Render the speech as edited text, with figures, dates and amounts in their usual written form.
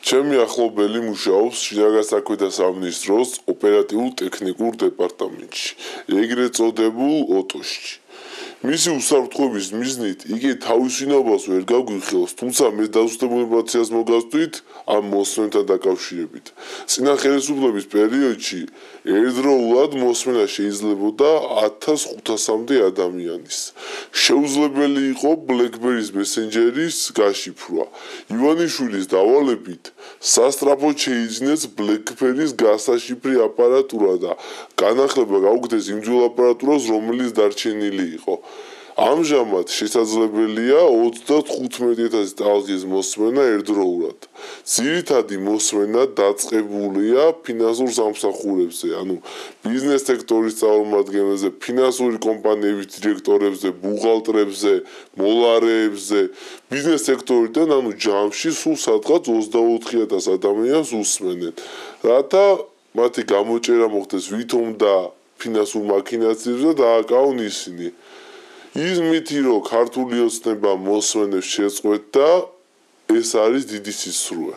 ჩემი ახლობელი მუშაობს შინაგან საქმეთა სამინისტროს ოპერატიულ-ტექნიკურ დეპარტამენტში, ეგრეთ წოდებულ ოტოში. მისი უსაფრთხოების მიზნით იგი თავის ვინაობას ვერ გაგვიხილავს, თუმცა მე დაზუსტებულ ინფორმაციას მოგასწვით ამ მოსმენთან დაკავშირებით. წინა ხელისუფლების პერიოდში ერთდროულად მოსმენა შეიძლებოდა 1500-მდე ადამიანის. შეუძლებელი იყო BlackBerry-ის მესენჯერის გაშიფრვა. ივანიშვილის დავალებით სასწრაფოდ შეიძინეს BlackBerry-ის გასაშიფრი აპარატურა და განახლება გაუგდეს იმ ძველ აპარატურას, რომელიც დარჩენილი იყო. ამჟამად შესაძლებელია 35,000 ტალღის მოსმენა ერთდროულად. ძირითადი მოსმენა დაწყებულია ფინანსურ სამსახურებზე, ანუ ბიზნეს სექტორის წარმომადგენლებზე, ფინანსური კომპანიების დირექტორებზე, ბუღალტრებზე, მოლარეებზე, ბიზნეს სექტორიდან, ანუ ჯამში სულ სადღაც 24,000 ადამიანს უსმენენ, რათა მათი გამოჭერა მოხდეს ვითომ და ფინანსურ მაქინაციებზე დააკავონ ისინი. ის მითი რომ ქართული ოცნება მოსმენებს შეწყვეტდა, ეს არის დიდი სისრუე.